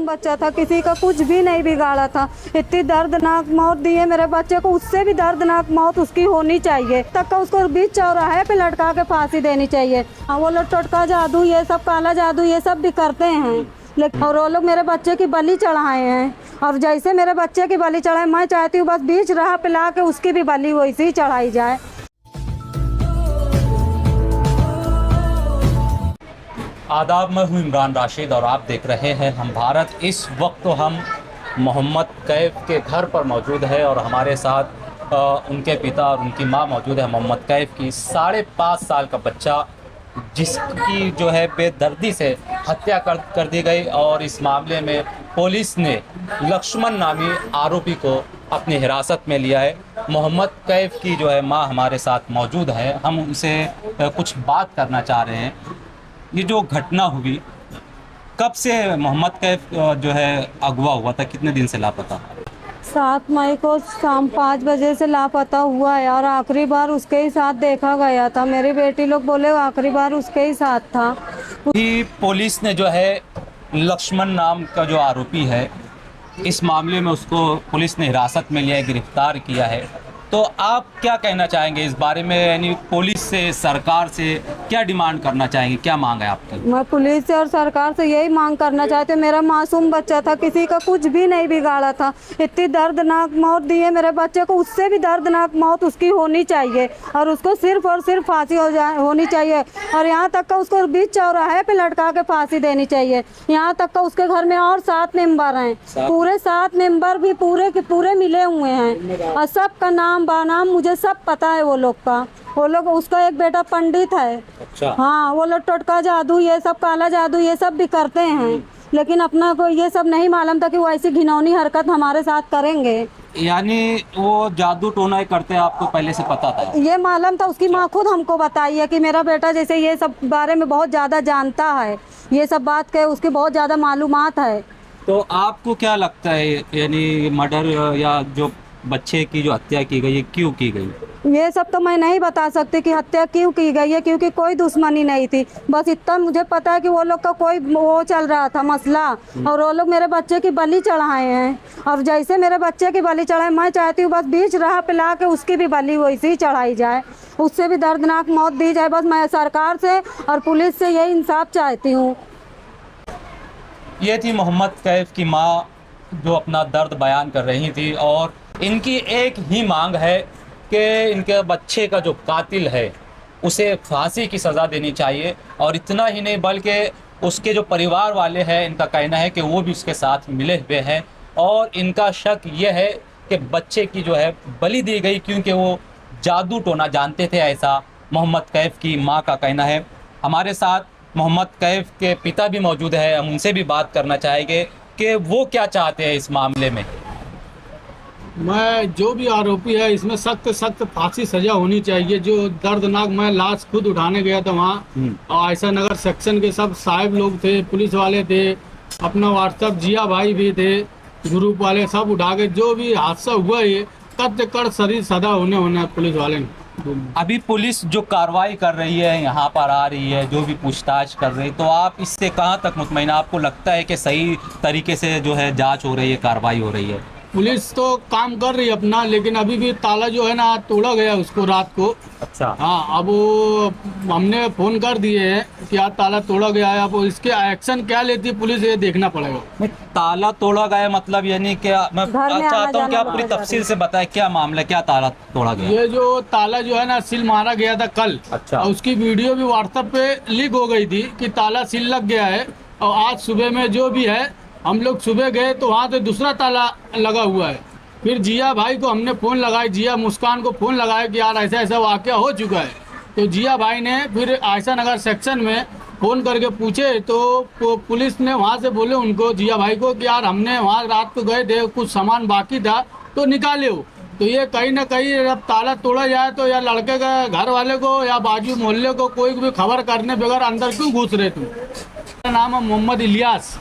बच्चा था, किसी का कुछ भी नहीं बिगाड़ा था। इतनी दर्दनाक मौत दी है मेरे बच्चे को, उससे भी दर्दनाक मौत उसकी होनी चाहिए। तक का उसको बीच चौराहे पे लटका के फांसी देनी चाहिए। हाँ, वो लोग टोटका जादू, ये सब काला जादू, ये सब भी करते हैं, लेकिन और वो लोग मेरे बच्चे की बलि चढ़ाए हैं। और जैसे मेरे बच्चे की बलि चढ़ाए, मैं चाहती हूँ बस बीच राह पे ला के उसकी भी बलि वैसे ही चढ़ाई जाए। आदाब, मैं हूँ इमरान राशिद और आप देख रहे हैं हम भारत। इस वक्त तो हम मोहम्मद कैफ के घर पर मौजूद है और हमारे साथ उनके पिता और उनकी माँ मौजूद है। मोहम्मद कैफ की 5.5 साल का बच्चा जिसकी जो है बेदर्दी से हत्या कर दी गई, और इस मामले में पुलिस ने लक्ष्मण नामी आरोपी को अपनी हिरासत में लिया है। मोहम्मद कैफ की जो है माँ हमारे साथ मौजूद है, हम उनसे कुछ बात करना चाह रहे हैं। ये जो घटना हुई, कब से मोहम्मद कैफ जो है अगवा हुआ था, कितने दिन से लापता? 7 मई को शाम 5 बजे से लापता हुआ है और आखिरी बार उसके ही साथ देखा गया था। मेरी बेटी लोग बोले आखिरी बार उसके ही साथ था। पुलिस ने जो है लक्ष्मण नाम का जो आरोपी है, इस मामले में उसको पुलिस ने हिरासत में लिया है, गिरफ्तार किया है। तो आप क्या कहना चाहेंगे इस बारे में? यानी पुलिस से, सरकार से क्या डिमांड करना चाहेंगे, क्या मांग है आपकी? मैं पुलिस से और सरकार से यही मांग करना चाहती हूँ। मेरा मासूम बच्चा था, किसी का कुछ भी नहीं बिगाड़ा था। इतनी दर्दनाक मौत दी है मेरे बच्चे को, उससे भी दर्दनाक मौत उसकी होनी चाहिए और उसको सिर्फ और सिर्फ फांसी होनी चाहिए। और यहाँ तक का उसको बीच चौराहे पे लटका के फांसी देनी चाहिए। यहाँ तक का उसके घर में और 7 मेंबर हैं, पूरे 7 मेंबर भी पूरे के पूरे मिले हुए हैं और सबका नाम बानाम मुझे सब पता है। वो लोग का, वो लोग, उसका एक बेटा पंडित है। अच्छा। हाँ, वो लोग टोटका जादू, ये सब काला जादू, ये सब भी करते हैं, लेकिन अपना को ये सब नहीं मालूम था कि वो ऐसी घिनौनी हरकत हमारे साथ करेंगे। यानी वो जादू टोना करते आपको पहले से पता था? ये मालूम था, उसकी माँ खुद हमको बताई है कि मेरा बेटा जैसे ये सब बारे में बहुत ज़्यादा जानता है, ये सब बात के उसकी बहुत ज़्यादा मालूमात है। तो आपको क्या लगता है, यानी मर्डर या जो बच्चे की जो हत्या की गई है, क्यों की गई? ये सब तो मैं नहीं बता सकती कि हत्या क्यों की गई है, क्योंकि कोई दुश्मनी नहीं थी। बस इतना मुझे पता है कि वो लोग का कोई वो चल रहा था मसला, और वो लोग मेरे बच्चे की बलि चढ़ाए हैं। और जैसे मेरे बच्चे की बलि चढ़ाए, मैं चाहती हूँ बस बीच राह पे ला के उसकी भी बलि वैसे ही चढ़ाई जाए, उससे भी दर्दनाक मौत दी जाए। बस मैं सरकार से और पुलिस से यही इंसाफ चाहती हूँ। ये थी मोहम्मद कैफ की माँ जो अपना दर्द बयान कर रही थी, और इनकी एक ही मांग है कि इनके बच्चे का जो कातिल है उसे फांसी की सज़ा देनी चाहिए। और इतना ही नहीं, बल्कि उसके जो परिवार वाले हैं, इनका कहना है कि वो भी उसके साथ मिले हुए हैं, और इनका शक ये है कि बच्चे की जो है बलि दी गई क्योंकि वो जादू टोना जानते थे, ऐसा मोहम्मद कैफ की माँ का कहना है। हमारे साथ मोहम्मद कैफ के पिता भी मौजूद है, हम उनसे भी बात करना चाहेंगे कि वो क्या चाहते हैं इस मामले में। मैं जो भी आरोपी है इसमें सख्त सख्त फांसी सजा होनी चाहिए। जो दर्दनाक, मैं लाश खुद उठाने गया था वहाँ, और आयशा नगर सेक्शन के सब साहब लोग थे, पुलिस वाले थे, अपना व्हाट्सएप जिया भाई भी थे, ग्रुप वाले सब उठा के, जो भी हादसा हुआ ये कड़ शरीर सदा होने पुलिस वाले ने। अभी पुलिस जो कार्रवाई कर रही है, यहाँ पर आ रही है, जो भी पूछताछ कर रही है, तो आप इससे कहाँ तक मुतमईन? आपको लगता है कि सही तरीके से जो है जांच हो रही है, कार्रवाई हो रही है? पुलिस तो काम कर रही है अपना, लेकिन अभी भी ताला जो है ना तोड़ा गया उसको रात को। अच्छा। हाँ, अब वो हमने फोन कर दिए हैं कि आज ताला तोड़ा गया है। अब इसके एक्शन क्या लेती है पुलिस, ये देखना पड़ेगा। नहीं, ताला तोड़ा गया मतलब यानी क्या? मैं चाहता हूँ कि आप पूरी तफसील से बताएं क्या मामला, क्या ताला तोड़ा गया? ये जो ताला जो है ना सील मारा गया था कल। अच्छा। और उसकी वीडियो भी व्हाट्सएप पे लीक हो गई थी कि ताला सील लग गया है। और आज सुबह में जो भी है, हम लोग सुबह गए तो वहाँ पे दूसरा ताला लगा हुआ है। फिर जिया भाई को हमने फ़ोन लगाया, जिया मुस्कान को फ़ोन लगाया कि यार ऐसा ऐसा वाक़या हो चुका है। तो जिया भाई ने फिर आयशा नगर सेक्शन में फ़ोन करके पूछे, तो पुलिस ने वहाँ से बोले उनको, जिया भाई को, कि यार हमने वहाँ रात को गए थे, कुछ सामान बाकी था तो निकाले हो। तो ये कहीं ना कहीं जब ताला तोड़ा जाए तो या लड़के का घर वाले को या बाजू मोहल्ले को कोई भी खबर करने बगैर अंदर क्यों घुस रहे तुम? मेरा नाम है मोहम्मद इलियास।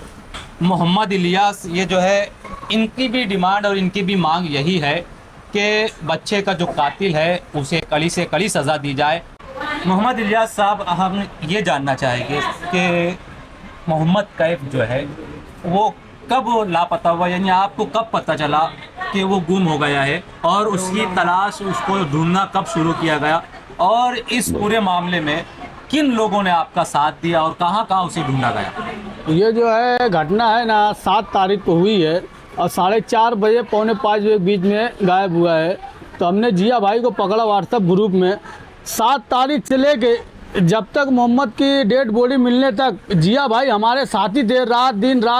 मोहम्मद इलियास, ये जो है इनकी भी डिमांड और इनकी भी मांग यही है कि बच्चे का जो कातिल है उसे कड़ी से कड़ी सज़ा दी जाए। मोहम्मद इलियास साहब, हम ये जानना चाहेंगे कि मोहम्मद कैफ जो है वो कब वो लापता हुआ, यानी आपको कब पता चला कि वो गुम हो गया है और उसकी तलाश, उसको ढूंढना कब शुरू किया गया, और इस पूरे मामले में किन लोगों ने आपका साथ दिया और कहाँ कहाँ उसे ढूंढा गया? ये जो है घटना है ना 7 तारीख को हुई है और 4:30 बजे 4:45 बजे के बीच में गायब हुआ है। तो हमने जिया भाई को पकड़ा व्हाट्सएप ग्रुप में। 7 तारीख से लेके जब तक मोहम्मद की डेड बॉडी मिलने तक जिया भाई हमारे साथ ही थे। रात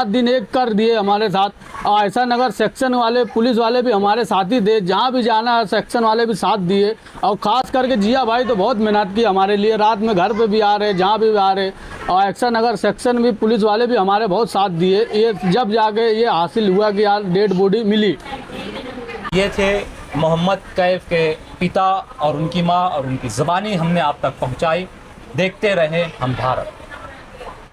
दिन एक कर दिए हमारे साथ। और ऐसा नगर सेक्शन वाले पुलिस वाले भी हमारे साथ ही थे, जहाँ भी जाना है सेक्शन वाले भी साथ दिए। और ख़ास करके जिया भाई तो बहुत मेहनत की हमारे लिए, रात में घर पे भी आ रहे, जहाँ भी आ रहे। और ऐसा नगर सेक्शन भी पुलिस वाले भी हमारे बहुत साथ दिए। ये जब जाके ये हासिल हुआ कि यार डेड बॉडी मिली। ये थे मोहम्मद कैफ के पिता और उनकी माँ, और उनकी ज़बानी हमने आप तक पहुँचाई। देखते रहे हम भारत।